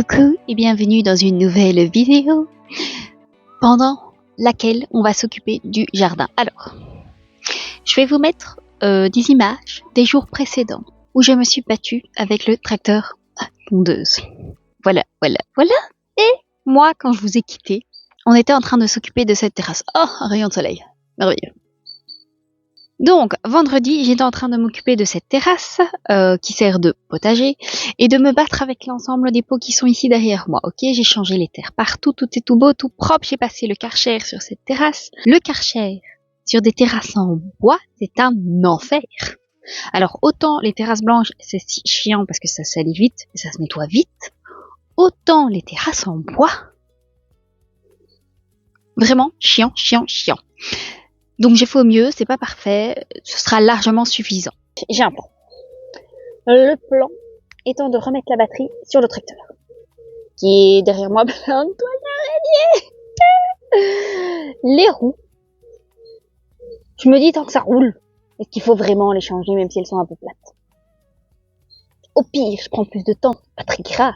Coucou et bienvenue dans une nouvelle vidéo pendant laquelle on va s'occuper du jardin. Alors, je vais vous mettre des images des jours précédents où je me suis battue avec le tracteur à tondeuse. Voilà. Et moi, quand je vous ai quitté, on était en train de s'occuper de cette terrasse. Oh, un rayon de soleil, merveilleux. Donc, vendredi, j'étais en train de m'occuper de cette terrasse qui sert de potager et de me battre avec l'ensemble des pots qui sont ici derrière moi. Ok, j'ai changé les terres partout, tout est tout beau, tout propre. J'ai passé le Karcher sur cette terrasse. Le Karcher sur des terrasses en bois, c'est un enfer. Alors, autant les terrasses blanches, c'est chiant parce que ça salit vite et ça se nettoie vite, autant les terrasses en bois, vraiment chiant. Donc j'ai fait au mieux, c'est pas parfait, ce sera largement suffisant. J'ai un plan. Le plan étant de remettre la batterie sur le tracteur, qui est derrière moi plein de toiles d'araignée. Les roues, je me dis tant que ça roule, est-ce qu'il faut vraiment les changer même si elles sont un peu plates? Au pire, je prends plus de temps, pas très grave.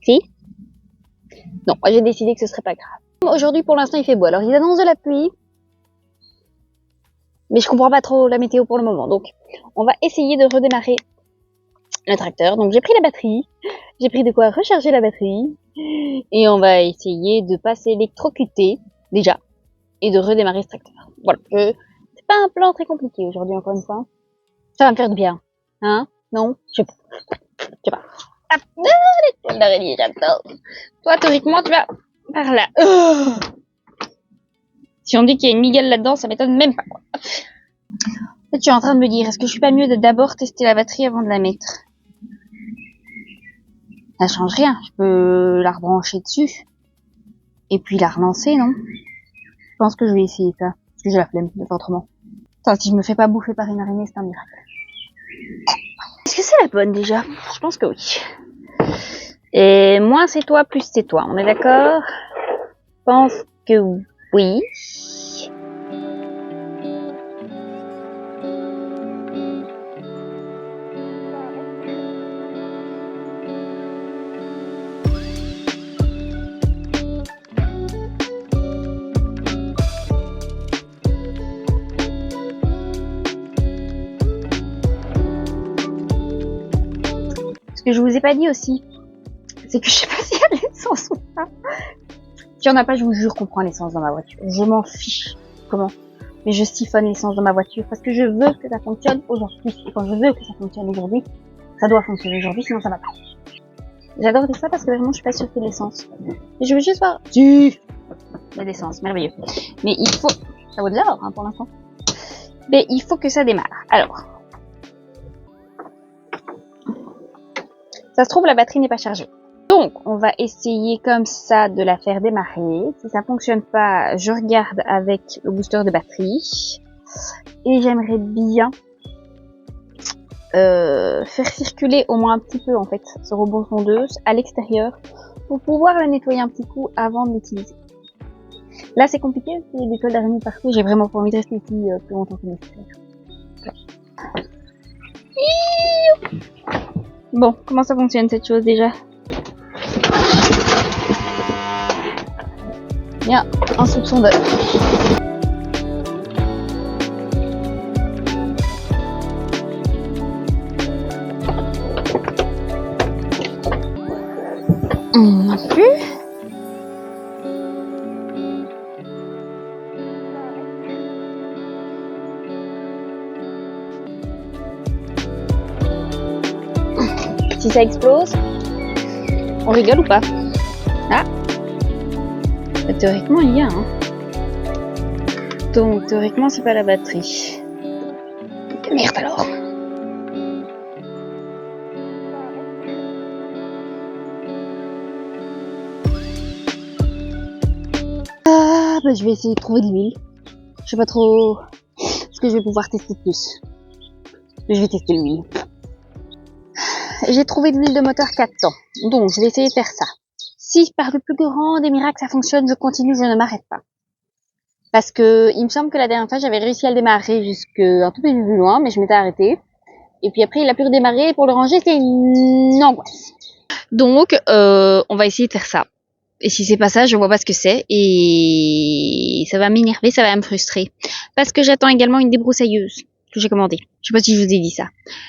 Si? Non, moi j'ai décidé que ce serait pas grave. Aujourd'hui pour l'instant il fait beau, alors ils annoncent de la pluie. Mais je comprends pas trop la météo pour le moment. Donc, on va essayer de redémarrer le tracteur. Donc, j'ai pris la batterie. J'ai pris de quoi recharger la batterie. Et on va essayer de pas s'électrocuter, déjà. Et de redémarrer ce tracteur. Voilà. C'est pas un plan très compliqué aujourd'hui, encore une fois. Ça va me faire du bien. Hein? Non? Je sais pas. Ah, les toiles d'araignée, j'adore. Toi, théoriquement, tu vas par là. Si on dit qu'il y a une migale là-dedans, ça m'étonne même pas, quoi. En fait, je suis en train de me dire, est-ce que je suis pas mieux de d'abord tester la batterie avant de la mettre? Ça change rien, je peux la rebrancher dessus. Et puis la relancer, non? Je pense que je vais essayer ça. Parce que j'ai la flemme de faire autrement. Attends, si je me fais pas bouffer par une araignée, c'est un miracle. Est-ce que c'est la bonne déjà? Je pense que oui. Et moins c'est toi, plus c'est toi. On est d'accord? Je pense que oui. Ce que je vous ai pas dit aussi, c'est que je sais pas s'il y a de l'essence ou pas. S'il y en a pas, je vous jure qu'on prend l'essence dans ma voiture. Je m'en fiche. Comment? Mais je siphonne l'essence dans ma voiture parce que je veux que ça fonctionne aujourd'hui. Et quand je veux que ça fonctionne aujourd'hui, ça doit fonctionner aujourd'hui, sinon ça va pas. J'adore dire ça parce que vraiment je suis pas sûre qu'il y ait de l'essence. Et je veux juste voir. Si! Il y a de l'essence, merveilleux. Mais il faut. Ça vaut de l'or, hein, pour l'instant. Mais il faut que ça démarre. Alors. Ça se trouve, la batterie n'est pas chargée. Donc, on va essayer comme ça de la faire démarrer. Si ça fonctionne pas, je regarde avec le booster de batterie. Et j'aimerais bien faire circuler au moins un petit peu en fait ce robot tondeuse à l'extérieur pour pouvoir la nettoyer un petit coup avant de l'utiliser. Là, c'est compliqué parce qu'il y a des toiles d'araignée partout. J'ai vraiment pas envie de rester ici plus longtemps que nécessaire. Bon, comment ça fonctionne cette chose déjà? Bien, un soupçon d'œil. Non plus. Si ça explose, on rigole ou pas? Ah, bah, théoriquement il y a, hein. Donc théoriquement c'est pas la batterie. Merde alors. Ah, bah je vais essayer de trouver de l'huile. Je sais pas trop ce que je vais pouvoir tester de plus. Mais je vais tester l'huile. J'ai trouvé de l'huile de moteur 400. Donc je vais essayer de faire ça. Si par le plus grand des miracles ça fonctionne, je continue, je ne m'arrête pas. Parce que il me semble que la dernière fois j'avais réussi à le démarrer jusqu'à un tout petit peu plus loin, mais je m'étais arrêtée. Et puis après, il a pu redémarrer. Pour le ranger, c'est une angoisse. Donc, on va essayer de faire ça. Et si c'est pas ça, je vois pas ce que c'est. Et ça va m'énerver, ça va me frustrer. Parce que j'attends également une débroussailleuse que j'ai commandée. Je sais pas si je vous ai dit ça.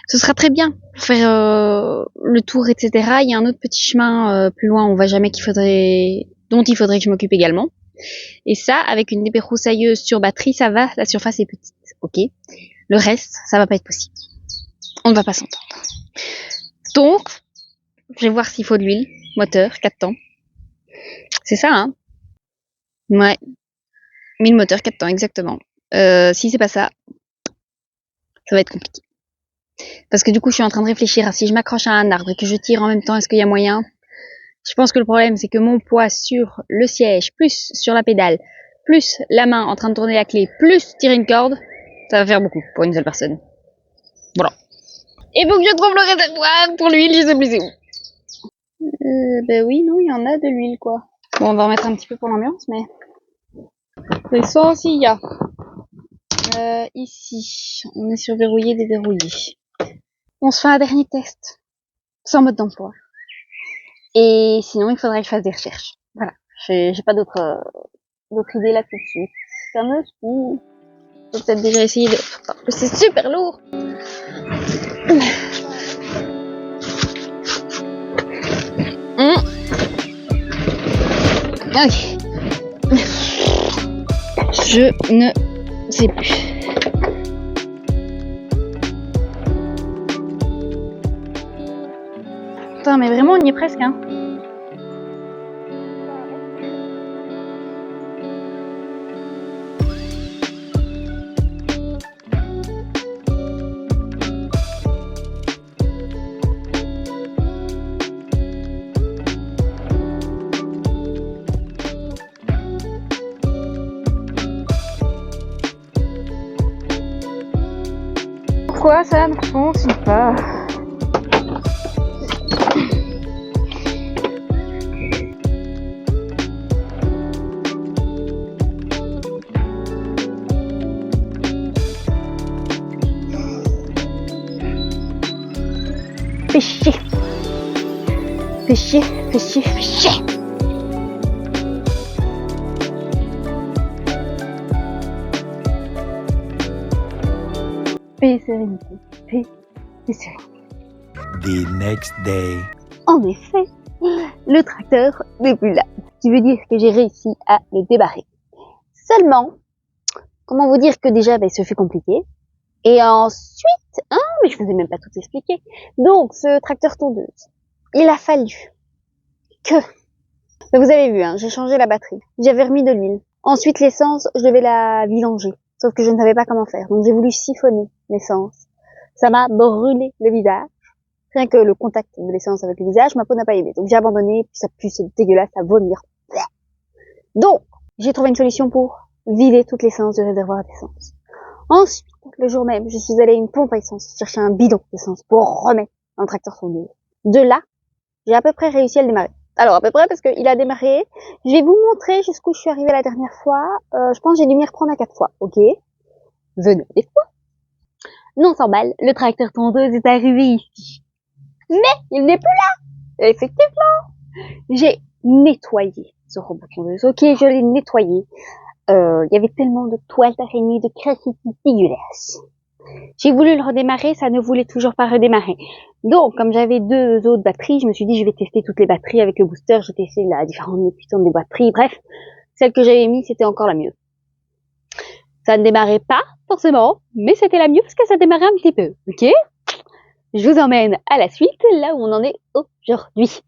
Ce sera très bien pour faire le tour, etc. Il y a un autre petit chemin plus loin, on va jamais dont il faudrait que je m'occupe également. Et ça, avec une débroussailleuse sur batterie, ça va. La surface est petite, ok. Le reste, ça va pas être possible. On ne va pas s'entendre. Donc, je vais voir s'il faut de l'huile, moteur, 4 temps. C'est ça, hein? Ouais. 1000 moteurs, 4 temps, exactement. Si c'est pas ça, ça va être compliqué. Parce que du coup, je suis en train de réfléchir à si je m'accroche à un arbre et que je tire en même temps, est-ce qu'il y a moyen? Je pense que le problème, c'est que mon poids sur le siège, plus sur la pédale, plus la main en train de tourner la clé, plus tirer une corde, ça va faire beaucoup pour une seule personne. Voilà. Et faut que je trouve le réservoir pour l'huile, je sais plus c'est où. Ben oui, non, il y en a de l'huile, quoi. Bon, on va en mettre un petit peu pour l'ambiance, mais... L'essence, il y a. Ici, on est sur verrouillé, déverrouillé. On se fait un dernier test, sans mode d'emploi. Et sinon, il faudrait que je fasse des recherches. Voilà, j'ai pas d'autres idées là tout de suite. Ça me saoule. J'ai peut-être déjà essayé de... C'est super lourd. Ok. Je ne sais plus. Putain, mais vraiment, on y est presque, hein. Pourquoi ça ne fonctionne pas? Fais chier. Fais chier, fais chier, fais chier. Paix et sérénité. Paix et sérénité. The next day. En effet, le tracteur n'est plus là. Ce qui veut dire que j'ai réussi à le débarrer. Seulement, comment vous dire que déjà, ce fait compliqué. Et ensuite, mais je vous ai même pas tout expliqué. Donc, ce tracteur tondeuse, il a fallu que... Vous avez vu, j'ai changé la batterie. J'avais remis de l'huile. Ensuite, l'essence, je devais la vidanger. Sauf que je ne savais pas comment faire. Donc, j'ai voulu siphonner l'essence. Ça m'a brûlé le visage. Rien que le contact de l'essence avec le visage, ma peau n'a pas aimé. Donc, j'ai abandonné, puis ça pue, c'est dégueulasse, ça vomir. Donc, j'ai trouvé une solution pour vider toute l'essence du réservoir d'essence. Ensuite, le jour même, je suis allée à une pompe à essence chercher un bidon d'essence pour remettre dans le tracteur tondeuse. De là, j'ai à peu près réussi à le démarrer. Alors, à peu près, parce qu'il a démarré. Je vais vous montrer jusqu'où je suis arrivée la dernière fois. Je pense que j'ai dû m'y reprendre à 4 fois. Ok. Venez avec moi. Non, 100 balles. Le tracteur tondeuse est arrivé ici. Mais, il n'est plus là. Effectivement. J'ai nettoyé ce robot tondeuse. Ok, je l'ai nettoyé. Il y avait tellement de toiles d'araignée, de craquetis dégueulasses. J'ai voulu le redémarrer, ça ne voulait toujours pas redémarrer. Donc, comme j'avais 2 autres batteries, je me suis dit, je vais tester toutes les batteries avec le booster. J'ai testé la différente puissance des batteries. Bref, celle que j'avais mise, c'était encore la mieux. Ça ne démarrait pas, forcément, mais c'était la mieux parce que ça démarrait un petit peu. Ok? Je vous emmène à la suite, là où on en est aujourd'hui.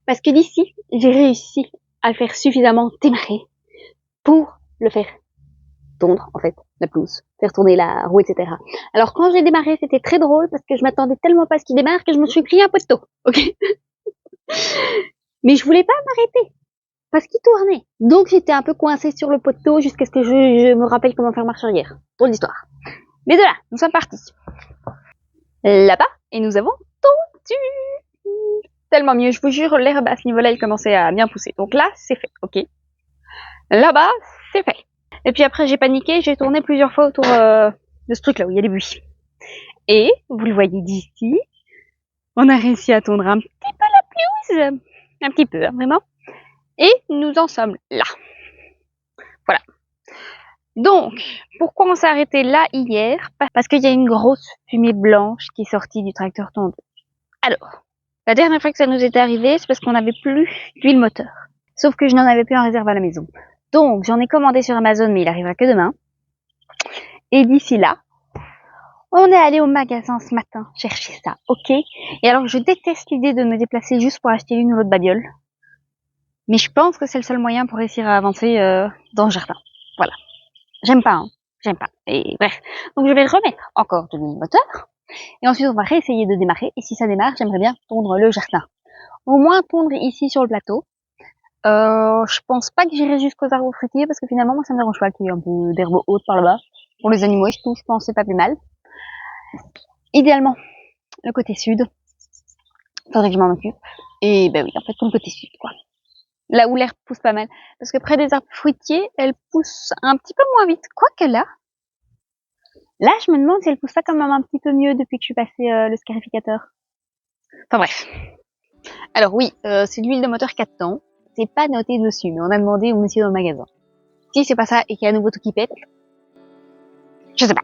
Parce que d'ici, j'ai réussi à le faire suffisamment démarrer pour le faire tondre, en fait, la pelouse, faire tourner la roue, etc. Alors, quand j'ai démarré, c'était très drôle parce que je m'attendais tellement pas à ce qu'il démarre que je me suis pris un poteau, ok? Mais je voulais pas m'arrêter parce qu'il tournait. Donc, j'étais un peu coincée sur le poteau jusqu'à ce que je me rappelle comment faire marche arrière. Pour l'histoire. Mais de là, nous sommes partis. Là-bas, et nous avons tondu. Tellement mieux, je vous jure, l'herbe à ce niveau-là, il commençait à bien pousser. Donc là, c'est fait, ok? Là-bas, c'est fait. Et puis après, j'ai paniqué, j'ai tourné plusieurs fois autour de ce truc-là où il y a des buis. Et, vous le voyez d'ici, on a réussi à tondre un petit peu la pelouse. Un petit peu, hein, vraiment. Et nous en sommes là. Voilà. Donc, pourquoi on s'est arrêté là hier? Parce qu'il y a une grosse fumée blanche qui est sortie du tracteur tondeuse. Alors, la dernière fois que ça nous était arrivé, c'est parce qu'on n'avait plus d'huile moteur. Sauf que je n'en avais plus en réserve à la maison. Donc, j'en ai commandé sur Amazon, mais il arrivera que demain. Et d'ici là, on est allé au magasin ce matin chercher ça, ok? Et alors, je déteste l'idée de me déplacer juste pour acheter une ou l'autre babiole. Mais je pense que c'est le seul moyen pour réussir à avancer dans le jardin. Voilà. J'aime pas, hein. J'aime pas. Et bref. Donc je vais remettre encore de l'huile moteur. Et ensuite on va réessayer de démarrer. Et si ça démarre, j'aimerais bien tondre le jardin. Au moins tondre ici sur le plateau. Je pense pas que j'irai jusqu'aux arbres fruitiers parce que finalement moi ça me dérange pas qu'il y ait un peu d'herbe haute par là-bas. Pour les animaux et tout, je pense que c'est pas plus mal. Idéalement, le côté sud. Faudrait que je m'en occupe. Et ben oui, en fait tout le côté sud quoi. Là où l'herbe pousse pas mal. Parce que près des arbres fruitiers, elle pousse un petit peu moins vite. Quoique là, je me demande si elle pousse pas quand même un petit peu mieux depuis que je suis passé le scarificateur. Enfin bref. Alors oui, c'est de l'huile de moteur 4 temps. C'est pas noté dessus, mais on a demandé au monsieur dans le magasin. Si c'est pas ça et qu'il y a à nouveau tout qui pète, je sais pas.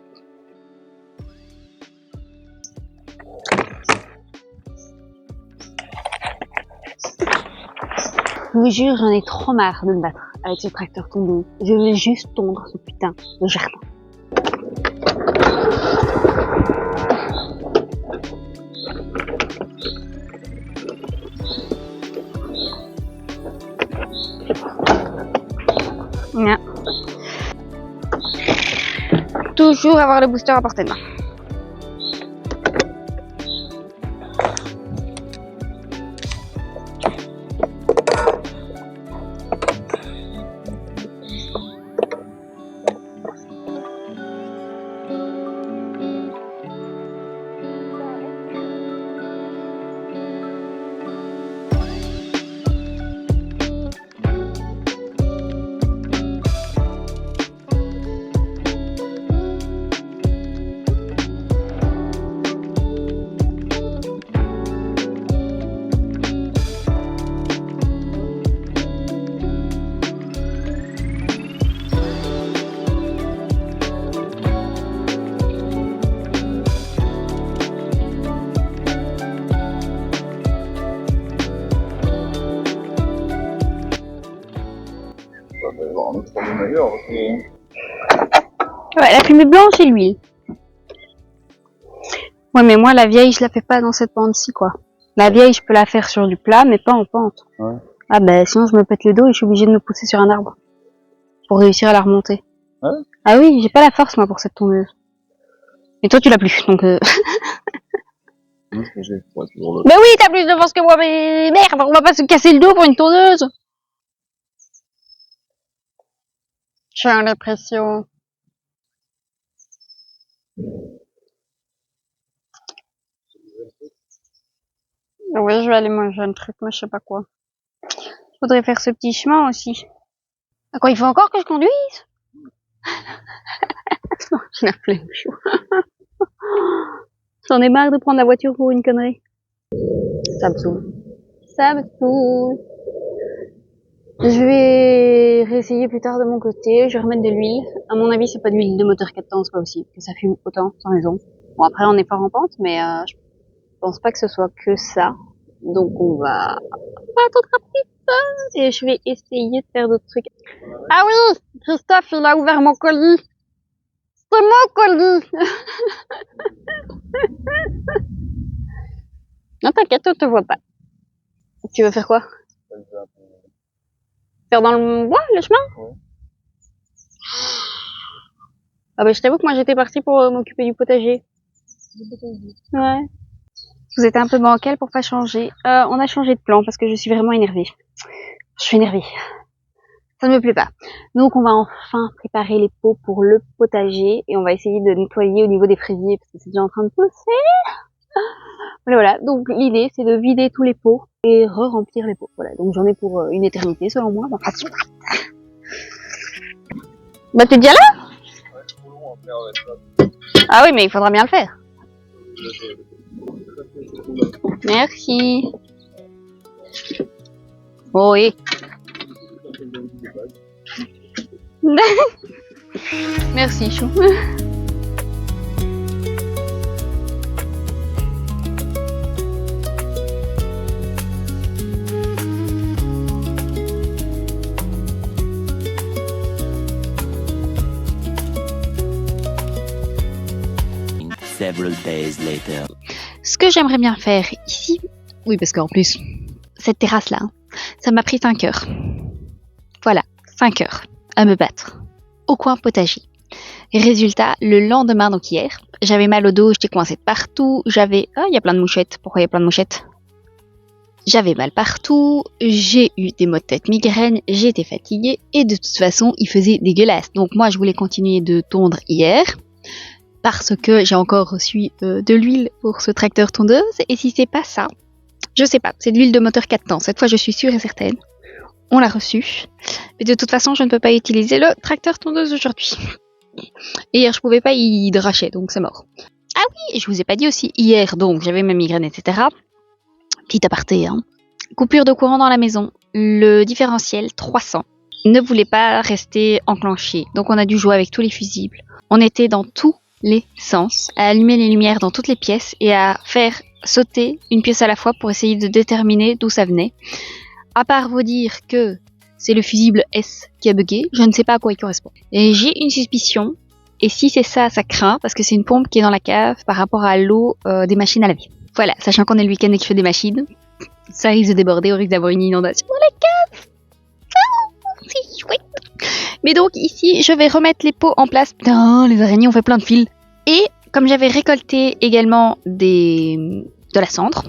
Je vous jure, j'en ai trop marre de me battre avec ce tracteur tondeuse. Je veux juste tondre ce putain de jardin. Voilà. Toujours avoir le booster à portée de main. Ouais, la fumée blanche et l'huile. Ouais, mais moi, la vieille, je la fais pas dans cette pente-ci, quoi. La vieille, je peux la faire sur du plat, mais pas en pente. Ouais. Ah ben, sinon, je me pète le dos et je suis obligée de me pousser sur un arbre. Pour réussir à la remonter. Ouais. Ah oui, j'ai pas la force, moi, pour cette tondeuse. Et toi, tu l'as plus, donc Ben oui, t'as plus de force que moi, mais merde, on va pas se casser le dos pour une tondeuse. J'ai l'impression. Oui, je vais aller manger un truc, mais je sais pas quoi. Faudrait faire ce petit chemin aussi. À quoi, il faut encore que je conduise? J'en ai plein de chaud. J'en ai marre de prendre la voiture pour une connerie. Ça me saoule. Ça me saoule. Je vais réessayer plus tard de mon côté. Je vais remettre de l'huile. À mon avis, c'est pas de l'huile de moteur 4 temps, c'est pas possible que ça fume autant, sans raison. Bon, après, on est pas en pente, mais je pense pas que ce soit que ça. Donc, on va attendre un petit peu et je vais essayer de faire d'autres trucs. Ah oui! Christophe, il a ouvert mon colis. C'est mon colis! Non, t'inquiète, on te voit pas. Tu veux faire quoi? Faire dans le bois, le chemin? Ouais. Ah bah je t'avoue que moi j'étais partie pour m'occuper du potager. Ouais. Vous êtes un peu bancal pour pas changer. On a changé de plan parce que je suis vraiment énervée. Je suis énervée. Ça ne me plaît pas. Donc on va enfin préparer les pots pour le potager et on va essayer de nettoyer au niveau des fraisiers parce que c'est déjà en train de pousser. Voilà, donc l'idée c'est de vider tous les pots et re-remplir les pots. Voilà, donc j'en ai pour une éternité selon moi. Enfin, bah t'es déjà là? Ah oui, mais il faudra bien le faire. Merci. Oh oui. Merci, chou. Several days later. Ce que j'aimerais bien faire ici, oui, parce qu'en plus, cette terrasse-là, ça m'a pris 5 heures. Voilà, 5 heures à me battre au coin potager. Résultat, le lendemain, donc hier, j'avais mal au dos, j'étais coincée de partout, j'avais... Ah, il y a plein de mouchettes. Pourquoi il y a plein de mouchettes? J'avais mal partout, j'ai eu des maux de tête, migraines, j'étais fatiguée et de toute façon, il faisait dégueulasse. Donc moi, je voulais continuer de tondre hier parce que j'ai encore reçu de l'huile pour ce tracteur tondeuse. Et si c'est pas ça, je sais pas, c'est de l'huile de moteur 4 temps. Cette fois, je suis sûre et certaine. On l'a reçu. Mais de toute façon, je ne peux pas utiliser le tracteur tondeuse aujourd'hui. Et hier, je pouvais pas y dracher, donc c'est mort. Ah oui, et je vous ai pas dit aussi, hier, donc, j'avais ma migraine, etc. Petit aparté, hein. Coupure de courant dans la maison. Le différentiel 300 ne voulait pas rester enclenché. Donc, on a dû jouer avec tous les fusibles. On était dans tous les sens, à allumer les lumières dans toutes les pièces et à faire sauter une pièce à la fois pour essayer de déterminer d'où ça venait. À part vous dire que c'est le fusible S qui a bugué, je ne sais pas à quoi il correspond. Et j'ai une suspicion, et si c'est ça, ça craint, parce que c'est une pompe qui est dans la cave par rapport à l'eau des machines à laver. Voilà, sachant qu'on est le week-end et qu'il fait des machines, ça risque de déborder, on risque d'avoir une inondation dans la cave. Oh, c'est chouette. Mais donc ici, je vais remettre les pots en place. Putain, les araignées ont fait plein de fils. Et comme j'avais récolté également de la cendre,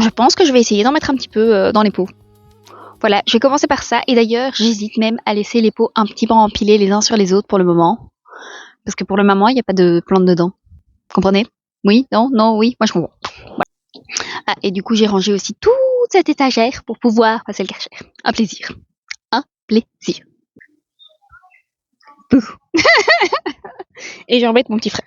je pense que je vais essayer d'en mettre un petit peu dans les pots. Voilà, je vais commencer par ça. Et d'ailleurs, j'hésite même à laisser les pots un petit peu empilés les uns sur les autres pour le moment. Parce que pour le moment, il n'y a pas de plantes dedans. Comprenez? Oui? Non? Non? Oui? Moi, je comprends. Voilà. Ah, et du coup, j'ai rangé aussi toute cette étagère pour pouvoir passer le Karcher. Un plaisir. Un plaisir. Et j'embête mon petit frère.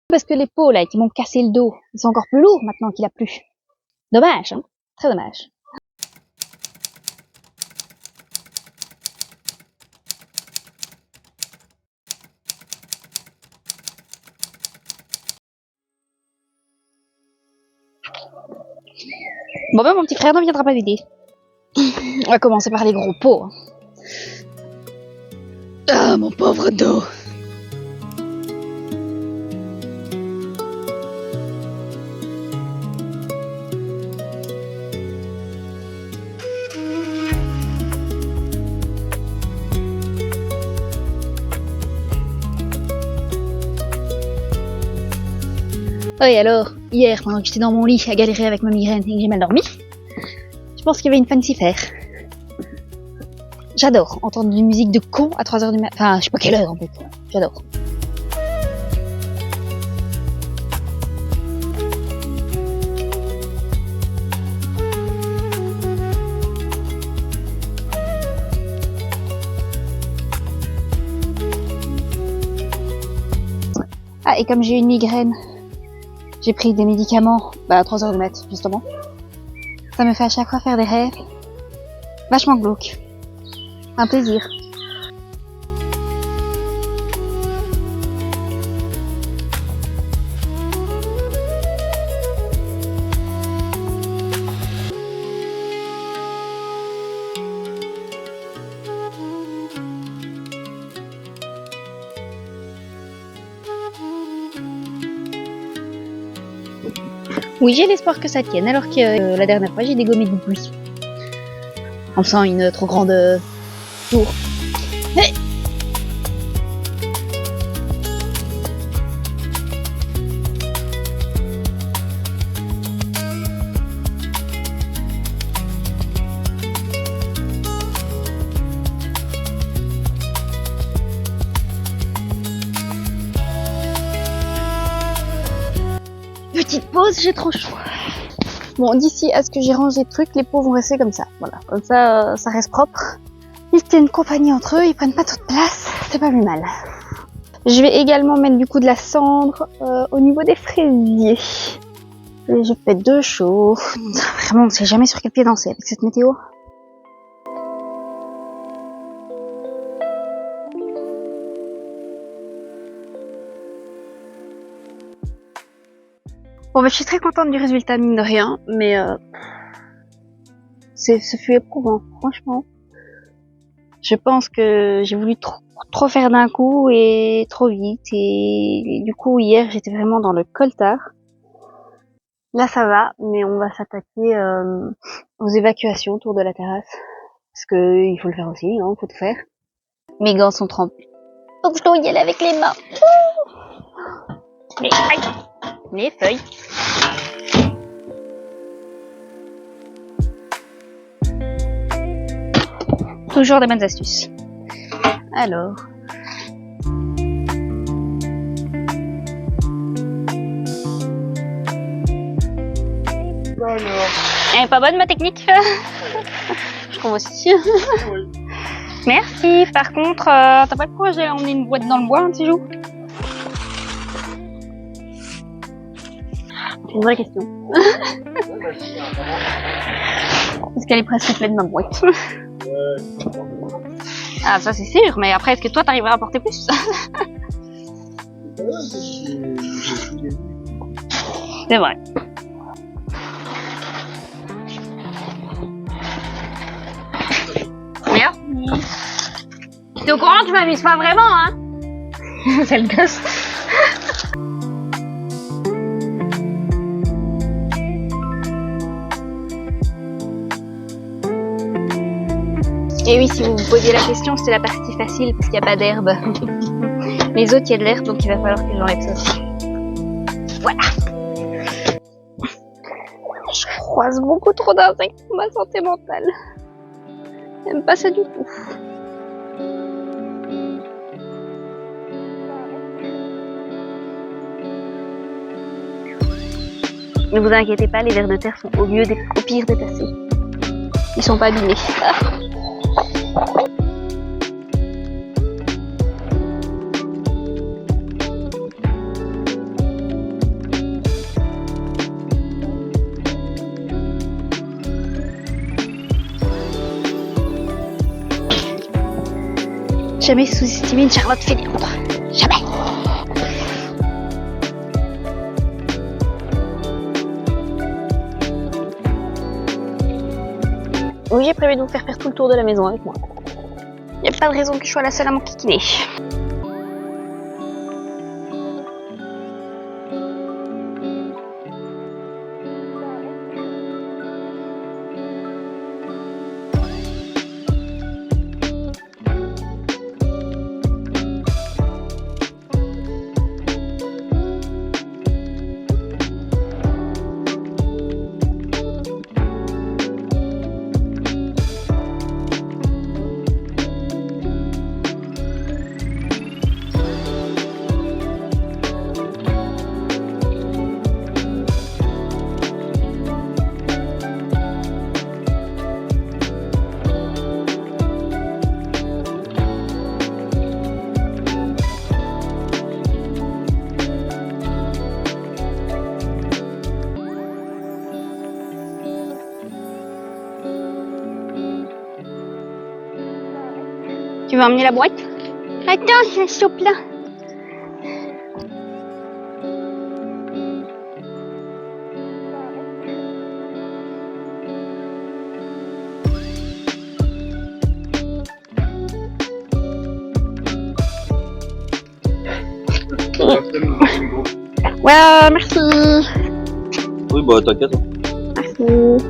Parce que les pots là qui m'ont cassé le dos, ils sont encore plus lourds maintenant qu'il a plu. Dommage, hein? Très dommage. Bon ben mon petit frère ne viendra pas m'aider. On va commencer par les gros pots. Hein. Ah mon pauvre dos. Oui alors, hier pendant que j'étais dans mon lit à galérer avec ma migraine et que j'ai mal dormi, je pense qu'il y avait une fancy faire. J'adore entendre une musique de con à 3h du matin. Enfin, je sais pas quelle heure en fait. J'adore. Ah, et comme j'ai une migraine, j'ai pris des médicaments à 3h du mat, justement. Ça me fait à chaque fois faire des rêves vachement glauques. Un plaisir. Oui, j'ai l'espoir que ça tienne, alors que la dernière fois j'ai dégommé du bruit. En faisant une trop grande tour. Hey! Petite pause, j'ai trop chaud. Bon, d'ici à ce que j'ai rangé le truc, les pots vont rester comme ça. Voilà, comme ça, ça reste propre. Ils tiennent compagnie entre eux, ils prennent pas trop de place, c'est pas plus mal. Je vais également mettre du coup de la cendre au niveau des fraisiers. Et je fais 2 chaud. Vraiment, on sait jamais sur quel pied danser avec cette météo. Bon, bah, je suis très contente du résultat, mine de rien, mais ce fut éprouvant, franchement. Je pense que j'ai voulu trop faire d'un coup et trop vite, et du coup, hier, j'étais vraiment dans le coltard. Là, ça va, mais on va s'attaquer aux évacuations autour de la terrasse, parce que il faut le faire aussi, hein, faut tout faire. Mes gants sont trempés, donc je dois y aller avec les mains. Mais aïe, les feuilles. Toujours des bonnes astuces. Alors. Elle est pas bonne ma technique. Je trouve aussi. Merci. Par contre, t'as pas le courage d'aller emmener une boîte dans le bois un petit jour? C'est une vraie question. Parce qu'elle est presque pleine ma boîte. Ah, ça c'est sûr, mais après, est-ce que toi t'arriveras à porter plus? C'est vrai. Merci. T'es au courant, tu m'amuses pas vraiment, hein? C'est le gosse. Et oui, si vous vous posiez la question, c'est la partie facile parce qu'il n'y a pas d'herbe. Les autres, il y a de l'herbe, donc il va falloir que j'enlève ça aussi. Voilà. Je croise beaucoup trop d'insectes pour ma santé mentale. J'aime pas ça du tout. Ne vous inquiétez pas, les vers de terre sont au pire déplacés. Ils sont pas abîmés. Jamais sous-estimer une Charlotte fainéante. Jamais. Oui, j'ai prévu de vous faire tout le tour de la maison avec moi. Il n'y a pas de raison que je sois la seule à m'enquiquiner. Tu veux emmener la boîte? Attends, j'ai un chaud plein. Ouais, merci. Oui, bah t'inquiète. Merci.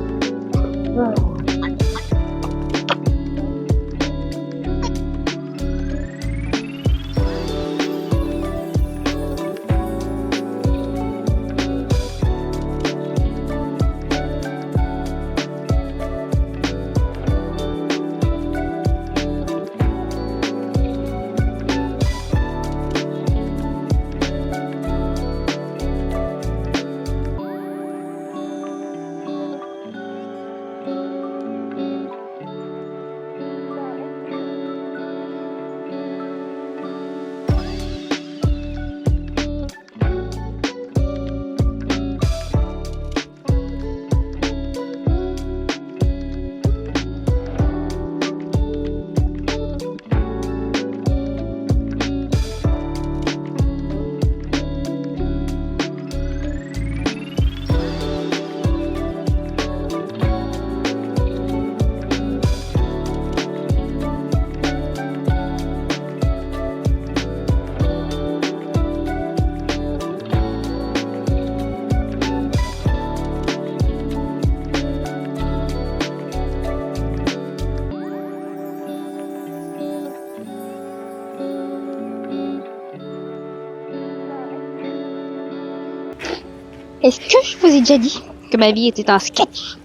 Est-ce que je vous ai déjà dit que ma vie était un sketch?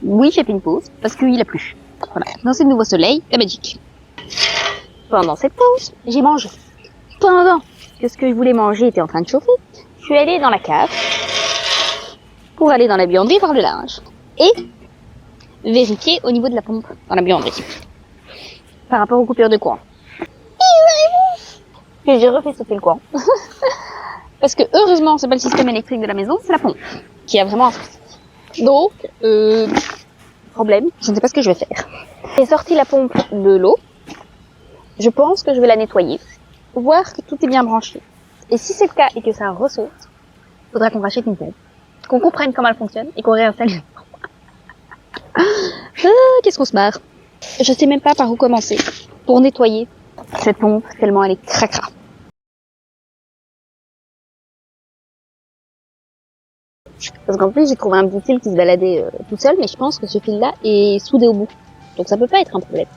Oui, j'ai fait une pause parce qu'il a plu. Voilà, dans ce nouveau soleil, la Belgique. Pendant cette pause, j'ai mangé. Pendant que ce que je voulais manger était en train de chauffer, je suis allée dans la cave pour aller dans la buanderie voir le linge et vérifier au niveau de la pompe dans la buanderie par rapport aux coupures de courant. Et j'ai refait sauter le courant. Parce que heureusement, c'est pas le système électrique de la maison, c'est la pompe qui a vraiment un souci. Donc, problème, je ne sais pas ce que je vais faire. J'ai sorti la pompe de l'eau. Je pense que je vais la nettoyer, voir que tout est bien branché. Et si c'est le cas et que ça ressaute, il faudra qu'on rachète une pompe, qu'on comprenne comment elle fonctionne et qu'on réinstalle une pompe. Qu'est-ce qu'on se marre. Je sais même pas par où commencer pour nettoyer cette pompe tellement elle est cracra. Parce qu'en plus j'ai trouvé un petit fil qui se baladait tout seul, mais je pense que ce fil là est soudé au bout. Donc ça peut pas être un problème.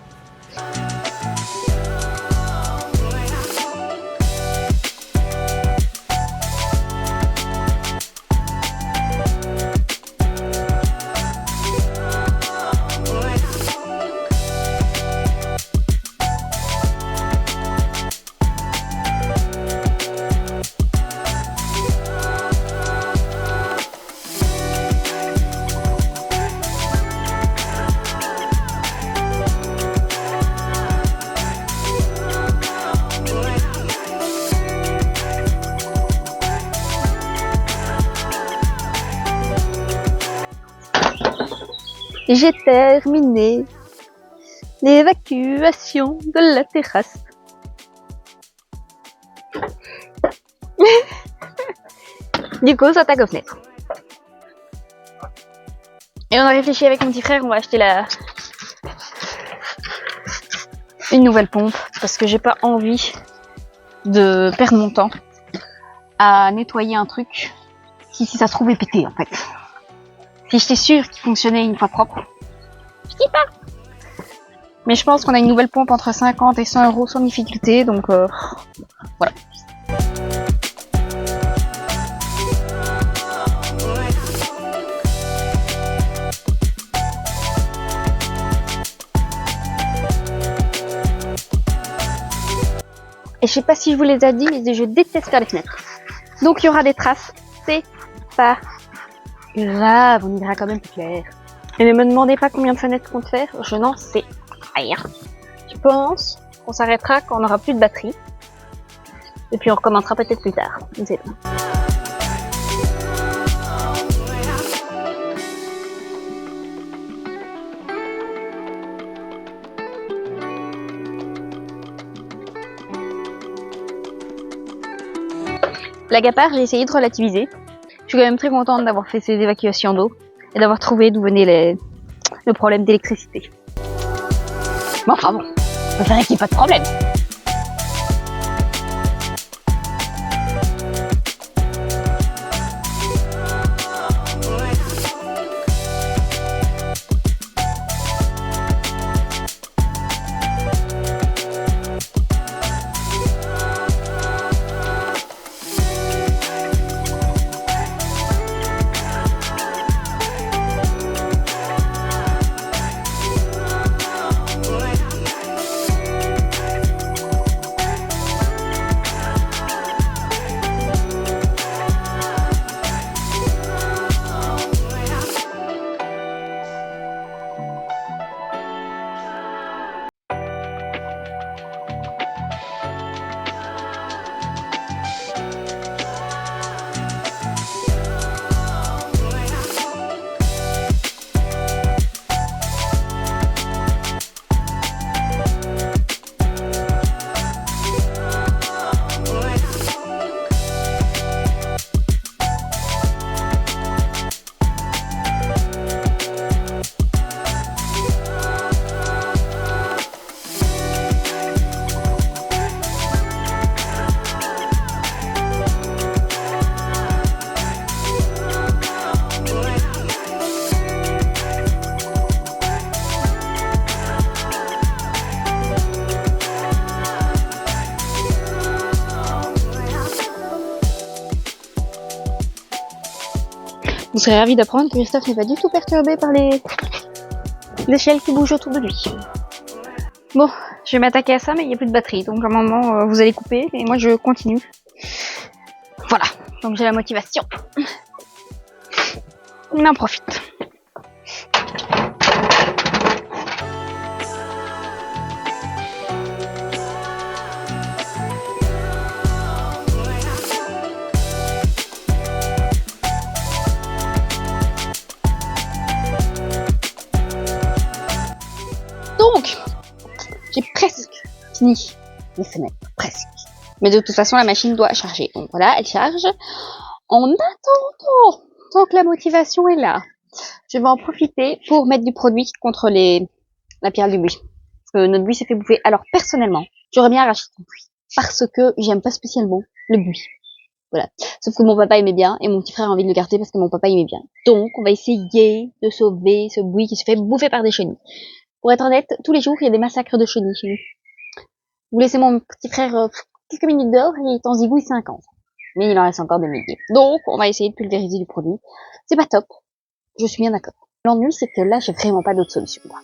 J'ai terminé l'évacuation de la terrasse. Du coup, ça attaque aux fenêtres. Et on a réfléchi avec mon petit frère, on va acheter une nouvelle pompe parce que j'ai pas envie de perdre mon temps à nettoyer un truc qui, si ça se trouve, est pété en fait. Si j'étais sûre qu'il fonctionnait une fois propre, je dis pas. Mais je pense qu'on a une nouvelle pompe entre 50 et 100 € sans difficulté, donc voilà. Et je sais pas si je vous les ai dit, mais je déteste faire les fenêtres. Donc il y aura des traces, c'est pas grave, on y verra quand même plus clair. Et ne me demandez pas combien de fenêtres compte faire, je n'en sais rien. Je pense qu'on s'arrêtera quand on n'aura plus de batterie. Et puis on recommencera peut-être plus tard, je ne sais pas. Blague à part, j'ai essayé de relativiser. Je suis quand même très contente d'avoir fait ces évacuations d'eau et d'avoir trouvé d'où venait le problème d'électricité. Mais enfin bon, je préférais qu'il n'y ait pas de problème. serez ravis d'apprendre que Christophe n'est pas du tout perturbé par les échelles qui bougent autour de lui. Bon, je vais m'attaquer à ça, mais il n'y a plus de batterie, donc à un moment, vous allez couper, et moi je continue. Voilà, donc j'ai la motivation. On en profite. Donc, j'ai presque fini les fenêtres, presque. Mais de toute façon, la machine doit charger. Donc voilà, elle charge. En attendant, tant que la motivation est là, je vais en profiter pour mettre du produit contre la pierre du buis. Parce que notre buis s'est fait bouffer. Alors personnellement, j'aurais bien arraché son buis. Parce que j'aime pas spécialement le buis. Voilà. Sauf que mon papa aimait bien et mon petit frère a envie de le garder parce que mon papa aimait bien. Donc, on va essayer de sauver ce buis qui se fait bouffer par des chenilles. Pour être honnête, tous les jours, il y a des massacres de chenilles chez nous. Vous laissez mon petit frère quelques minutes dehors et il t'en zigouille 50. Mais il en reste encore des milliers. Donc, on va essayer de pulvériser du produit. C'est pas top. Je suis bien d'accord. L'ennui, c'est que là, j'ai vraiment pas d'autre solution. Quoi.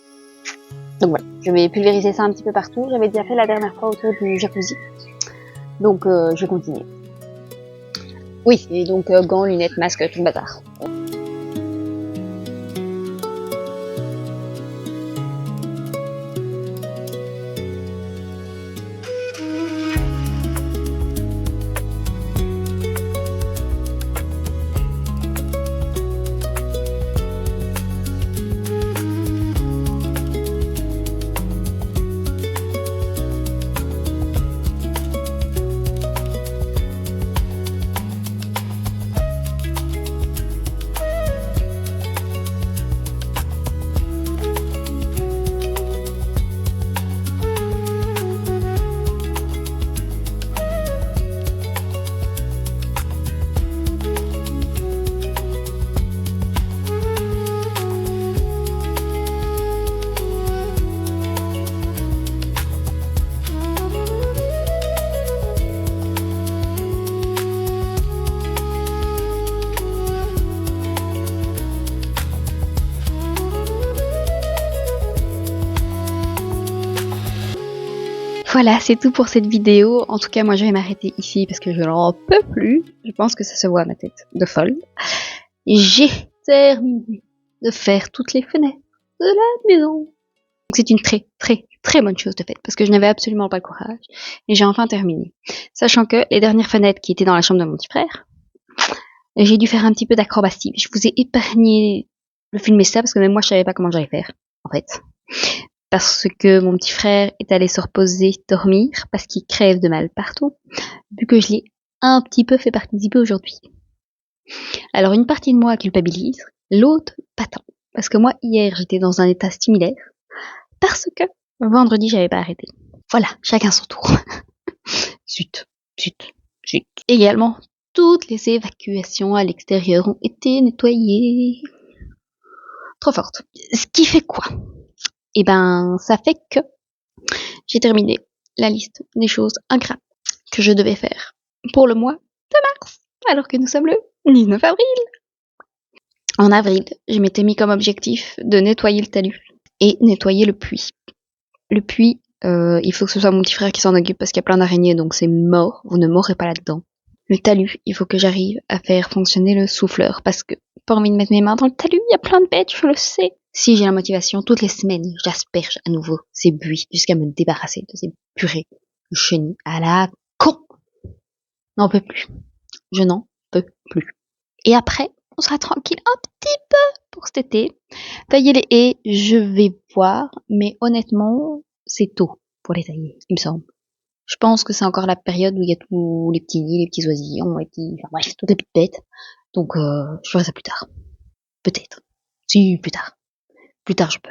Donc voilà, je vais pulvériser ça un petit peu partout. J'avais déjà fait la dernière fois autour du jacuzzi. Donc, je vais continuer. Oui, et donc gants, lunettes, masques, tout le bazar. Voilà, c'est tout pour cette vidéo. En tout cas, moi, je vais m'arrêter ici parce que je n'en peux plus. Je pense que ça se voit à ma tête de folle. J'ai terminé de faire toutes les fenêtres de la maison. Donc, c'est une très, très, très bonne chose de fait parce que je n'avais absolument pas le courage. Et j'ai enfin terminé. Sachant que les dernières fenêtres qui étaient dans la chambre de mon petit frère, j'ai dû faire un petit peu d'acrobatie. Je vous ai épargné le filmer ça parce que même moi, je savais pas comment j'allais faire, en fait. Parce que mon petit frère est allé se reposer, dormir, parce qu'il crève de mal partout, vu que je l'ai un petit peu fait participer aujourd'hui. Alors une partie de moi culpabilise, l'autre pas tant. Parce que moi, hier, j'étais dans un état similaire, parce que vendredi, j'avais pas arrêté. Voilà, chacun son tour. Zut, zut, zut. Également, toutes les évacuations à l'extérieur ont été nettoyées. Trop forte. Ce qui fait quoi ? Et ben, ça fait que j'ai terminé la liste des choses ingrates que je devais faire pour le mois de mars, alors que nous sommes le 19 avril. En avril, je m'étais mis comme objectif de nettoyer le talus et nettoyer le puits. Le puits, il faut que ce soit mon petit frère qui s'en occupe parce qu'il y a plein d'araignées, donc c'est mort, vous ne mourrez pas là-dedans. Le talus, il faut que j'arrive à faire fonctionner le souffleur parce que pas envie de mettre mes mains dans le talus, il y a plein de bêtes, je le sais. Si j'ai la motivation, toutes les semaines, j'asperge à nouveau ces buis jusqu'à me débarrasser de ces purées de chenilles à la con. N'en peux plus. Je n'en peux plus. Et après, on sera tranquille un petit peu pour cet été. Tailler les haies, je vais voir, mais honnêtement, c'est tôt pour les tailler, il me semble. Je pense que c'est encore la période où il y a tous les petits oisillons, enfin bref, toutes les petites bêtes. Donc, je ferai ça plus tard. Peut-être. Si, plus tard. Plus tard, je peux.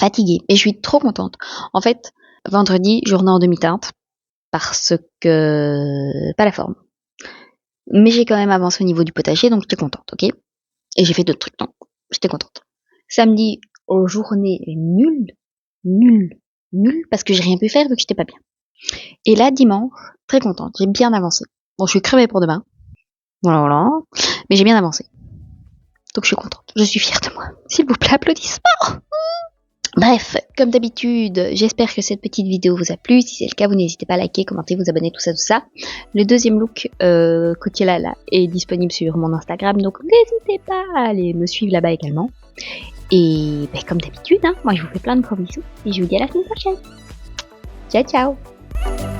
Fatiguée. Et je suis trop contente. En fait, vendredi, journée en demi-teinte. Parce que... pas la forme. Mais j'ai quand même avancé au niveau du potager, donc j'étais contente, ok ? Et j'ai fait d'autres trucs, donc j'étais contente. Samedi, journée nulle, parce que j'ai rien pu faire vu que j'étais pas bien. Et là, dimanche, très contente, j'ai bien avancé. Bon, je suis crevée pour demain. Voilà. Mais j'ai bien avancé. Donc je suis contente, je suis fière de moi. S'il vous plaît, applaudissements. Bref, comme d'habitude, j'espère que cette petite vidéo vous a plu. Si c'est le cas, vous n'hésitez pas à liker, commenter, vous abonner, tout ça. Le deuxième look, Coquilla là, est disponible sur mon Instagram, donc n'hésitez pas à aller me suivre là-bas également. Et ben, comme d'habitude, hein, moi je vous fais plein de gros bisous et je vous dis à la semaine prochaine. Ciao ciao.